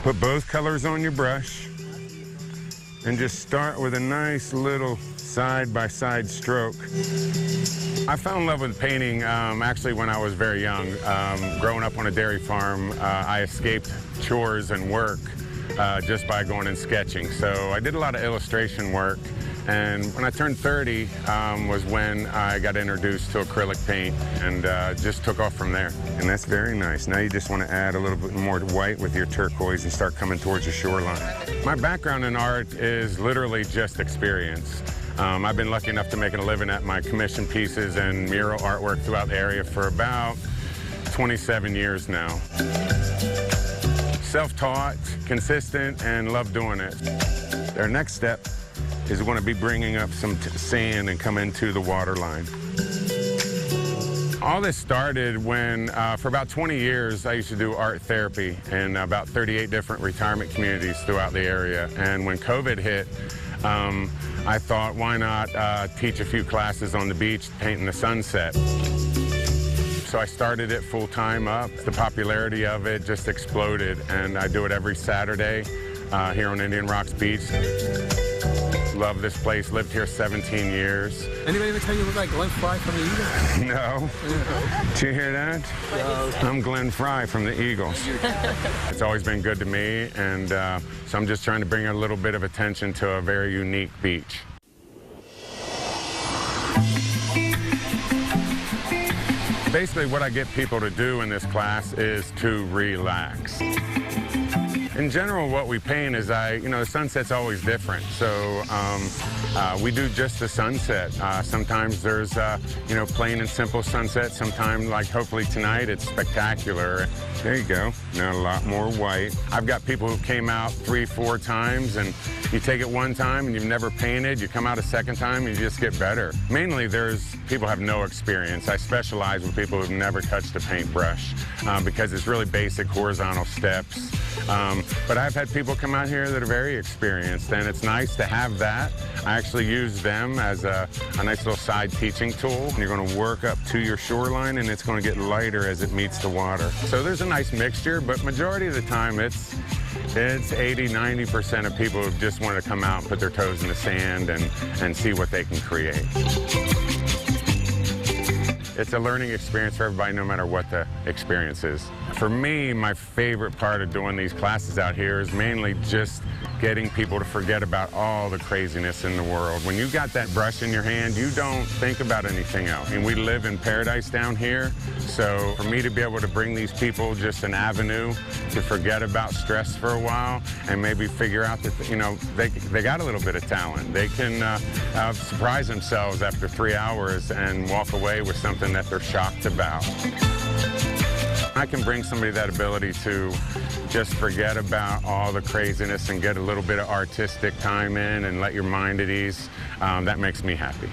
Put both colors on your brush and just start with a nice little side-by-side stroke. I fell in love with painting actually when I was very young. Growing up on a dairy farm, I escaped chores and work just by going and sketching. So I did a lot of illustration work. And when I turned 30 was when I got introduced to acrylic paint and just took off from there. And that's very nice. Now you just want to add a little bit more white with your turquoise and start coming towards your shoreline. My background in art is literally just experience. I've been lucky enough to make a living at my commission pieces and mural artwork throughout the area for about 27 years now. Self-taught, consistent, and love doing it. Our next step is going to be bringing up some sand and come into the water line. All this started when, for about 20 years, I used to do art therapy in about 38 different retirement communities throughout the area. And when COVID hit, I thought, why not teach a few classes on the beach painting the sunset? So I started it full-time up. The popularity of it just exploded, and I do it every Saturday here on Indian Rocks Beach. Love this place, lived here 17 years. Anybody ever tell you look like Glenn Fry from the Eagles? No. Did you hear that? No. I'm Glenn Fry from the Eagles. It's always been good to me, and so I'm just trying to bring a little bit of attention to a very unique beach. Basically, what I get people to do in this class is to relax. In general, what we paint is the sunset's always different. So we do just the sunset. Sometimes there's, plain and simple sunset. Sometimes, like hopefully tonight, it's spectacular. There you go. Now a lot more white. I've got people who came out 3-4 times, and you take it one time and you've never painted. You come out a second time and you just get better. Mainly, people have no experience. I specialize with people who've never touched a paintbrush because it's really basic horizontal steps. But I've had people come out here that are very experienced, and it's nice to have that. I actually use them as a nice little side teaching tool. You're going to work up to your shoreline, and it's going to get lighter as it meets the water. So there's a nice mixture, but majority of the time it's 80–90% of people who just want to come out and put their toes in the sand and see what they can create. It's a learning experience for everybody, no matter what the experience is. For me, my favorite part of doing these classes out here is mainly just getting people to forget about all the craziness in the world. When you got that brush in your hand, you don't think about anything else. And we live in paradise down here, so for me to be able to bring these people just an avenue to forget about stress for a while and maybe figure out that, they got a little bit of talent. They can surprise themselves after 3 hours and walk away with something that they're shocked about. I can bring somebody that ability to just forget about all the craziness and get a little bit of artistic time in and let your mind at ease. That makes me happy.